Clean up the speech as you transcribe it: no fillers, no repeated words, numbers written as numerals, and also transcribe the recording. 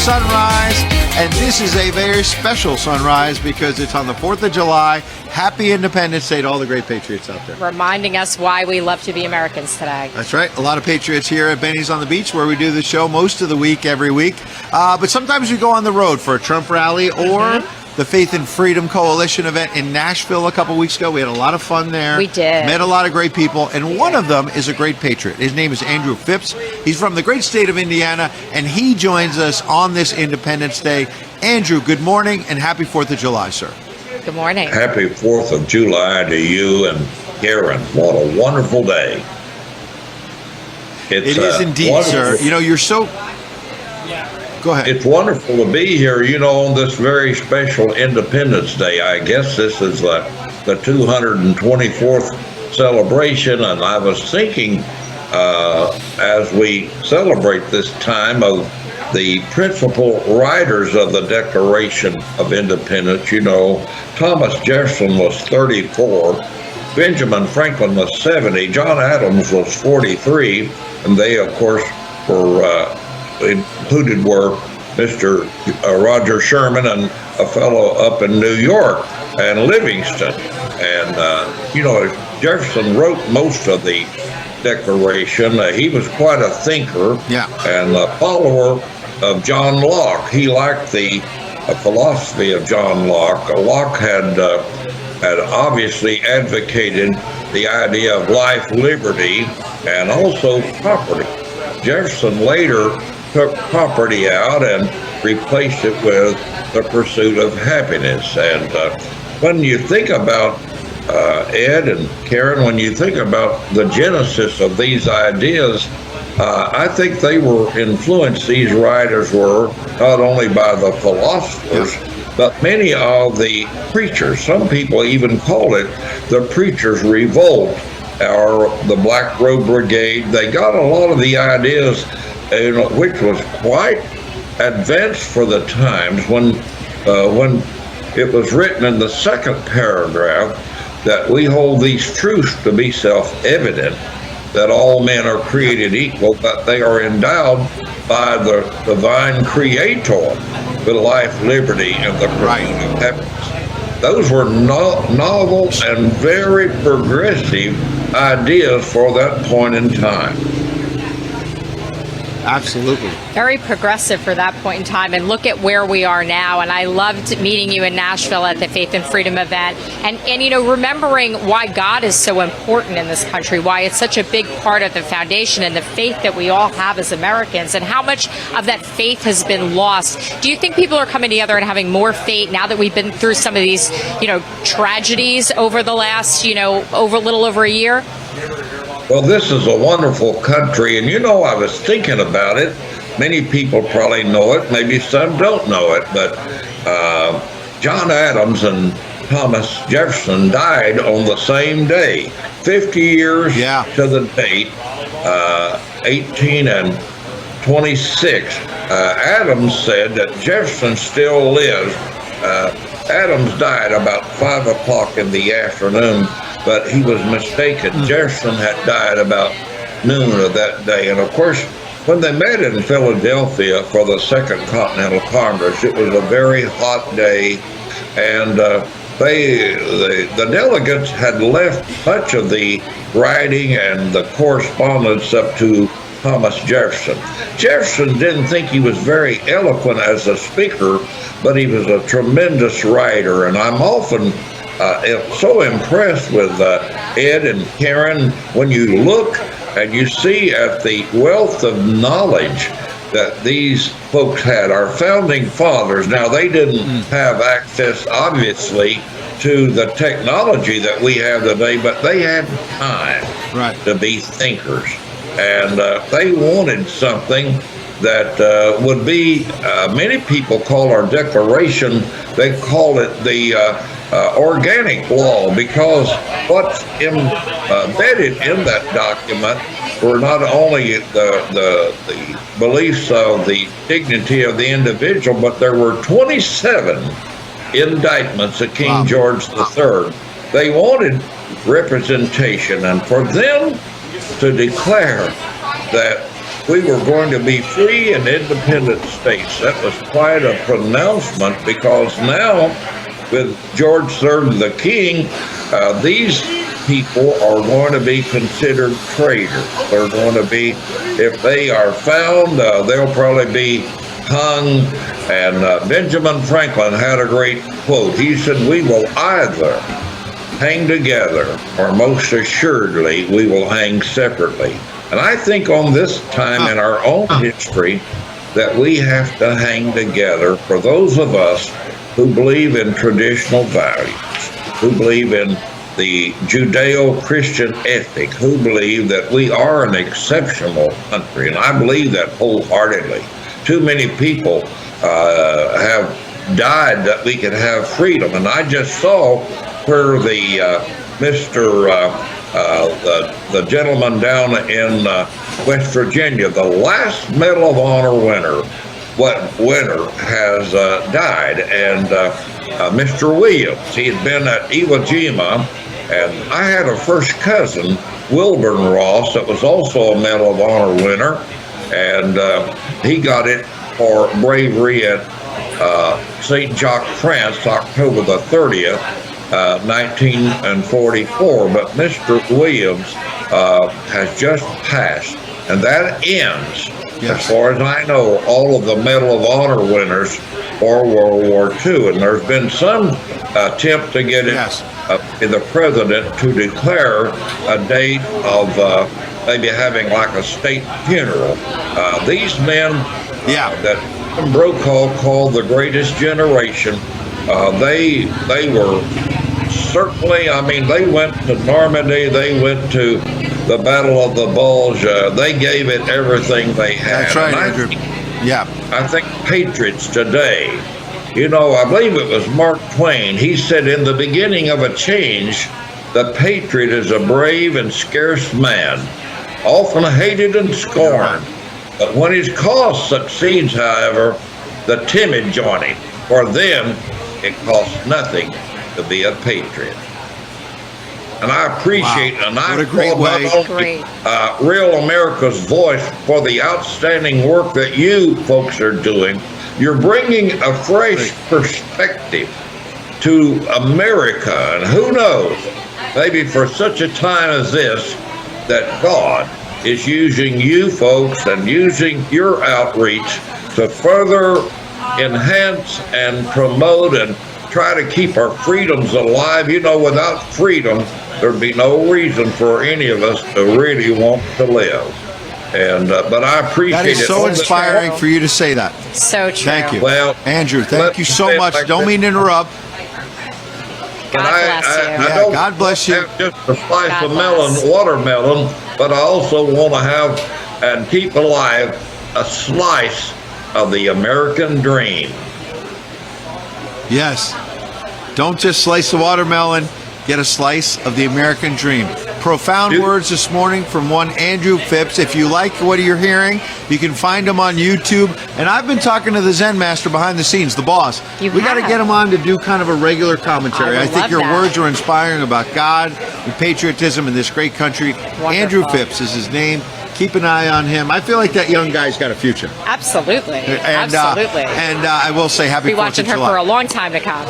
sunrise, and this is a very special sunrise because it's on the 4th of July. Happy Independence Day to all the great patriots out there. Reminding us why we love to be Americans today. That's right. A lot of patriots here at Benny's on the Beach, where we do the show most of the week, every week. But sometimes we go on the road for a Trump rally or the Faith and Freedom Coalition event in Nashville a couple weeks ago. We had a lot of fun there. We did. Met a lot of great people, and one of them is a great patriot. His name is Andrew Phipps. He's from the great state of Indiana, and he joins us on this Independence Day. Andrew, good morning, and happy 4th of July, sir. Good morning. Happy 4th of July to you and Karyn. What a wonderful day. It is indeed, sir. You know, you're so... Go ahead. It's wonderful to be here, you know, on this very special Independence Day. I guess this is the 224th celebration, and I was thinking as we celebrate this time of the principal writers of the Declaration of Independence. You know, Thomas Jefferson was 34, Benjamin Franklin was 70, John Adams was 43, and they, of course, were included were Mr. Roger Sherman and a fellow up in New York, and Livingston. And, you know, Jefferson wrote most of the Declaration. He was quite a thinker and a follower of John Locke. He liked the philosophy of John Locke. Locke had obviously advocated the idea of life, liberty, and also property. Jefferson later took property out and replaced it with the pursuit of happiness. And when you think about Ed and Karyn, when you think about the genesis of these ideas, I think they were influenced, these writers were, not only by the philosophers, but many of the preachers. Some people even call it the Preachers' Revolt or the Black Robe Brigade. They got a lot of the ideas, which was quite advanced for the times, when it was written in the second paragraph that we hold these truths to be self-evident, that all men are created equal, but they are endowed by the divine creator with life, liberty, and the pursuit of happiness. Those were novel and very progressive ideas for that point in time. Absolutely. Very progressive for that point in time, and look at where we are now. And I loved meeting you in Nashville at the Faith and Freedom event, and you know, remembering why God is so important in this country, why it's such a big part of the foundation and the faith that we all have as Americans, and how much of that faith has been lost. Do you think people are coming together and having more faith now that we've been through some of these, you know, tragedies over the last, you know, over a little over a year? Well, this is a wonderful country, and you know, I was thinking about it. Many people probably know it, maybe some don't know it, but John Adams and Thomas Jefferson died on the same day, 50 years to the date, 18 and 26. Adams said that Jefferson still lives. Adams died about 5 o'clock in the afternoon, but he was mistaken. Jefferson had died about noon of that day. And of course, when they met in Philadelphia for the Second Continental Congress, it was a very hot day, and the delegates had left much of the writing and the correspondence up to Thomas Jefferson. Jefferson didn't think he was very eloquent as a speaker, but he was a tremendous writer, and I'm often so impressed with Ed and Karyn when you look and you see at the wealth of knowledge that these folks had. Our founding fathers, now they didn't have access, obviously, to the technology that we have today, but they had time to be thinkers. And they wanted something that would be, many people call our Declaration, they call it the organic law, because what's embedded in that document were not only the beliefs of the dignity of the individual, but there were 27 indictments of King George III. They wanted representation, and for them to declare that we were going to be free and independent states. That was quite a pronouncement, because now, with George III the King, these people are going to be considered traitors. They're going to be, if they are found, they'll probably be hung. And Benjamin Franklin had a great quote. He said, "We will either hang together, or most assuredly we will hang separately." And I think on this time in our own history that we have to hang together for those of us who believe in traditional values, who believe in the Judeo-Christian ethic, who believe that we are an exceptional country. And I believe that wholeheartedly. Too many people have died that we could have freedom. And I just saw where the the gentleman down in West Virginia, the last Medal of Honor winner, has died. And Mr. Williams, he had been at Iwo Jima, and I had a first cousin, Wilburn Ross, that was also a Medal of Honor winner, and he got it for bravery at St. Jacques, France, October the 30th, 1944. But Mr. Williams has just passed, and that ends, as far as I know, all of the Medal of Honor winners for World War II. And there's been some attempt to get it in the president to declare a date of maybe having like a state funeral. These men that Brokaw called the greatest generation, they were certainly, I mean, they went to Normandy, they went to the Battle of the Bulge, they gave it everything they had. That's right, Andrew. I think patriots today, you know, I believe it was Mark Twain, he said, "In the beginning of a change, the patriot is a brave and scarce man, often hated and scorned. But when his cause succeeds, however, the timid join him, for them it costs nothing to be a patriot." And I appreciate, and I applaud not only Real America's Voice for the outstanding work that you folks are doing. You're bringing a fresh perspective to America, and who knows, maybe for such a time as this, that God is using you folks and using your outreach to further enhance and promote and try to keep our freedoms alive. You know, without freedom, there'd be no reason for any of us to really want to live. And but I appreciate it. That is so inspiring for you to say that. So true. Thank you. Well, Andrew, thank you so much. Don't mean to interrupt. God bless you. I don't God bless you. have just a slice of watermelon, but I also want to have and keep alive a slice of the American dream. Yes. Don't just slice the watermelon. Get a slice of the American dream. Profound words this morning from one Andrew Phipps. If you like what you're hearing, you can find him on YouTube. And I've been talking to the Zen master behind the scenes, the boss. We got to get him on to do kind of a regular commentary. I think your words are inspiring about God and patriotism in this great country. Wonderful. Andrew Phipps is his name. Keep an eye on him. I feel like that young guy's got a future. Absolutely. And I will say happy 4th of July. Be watching her for a long time to come.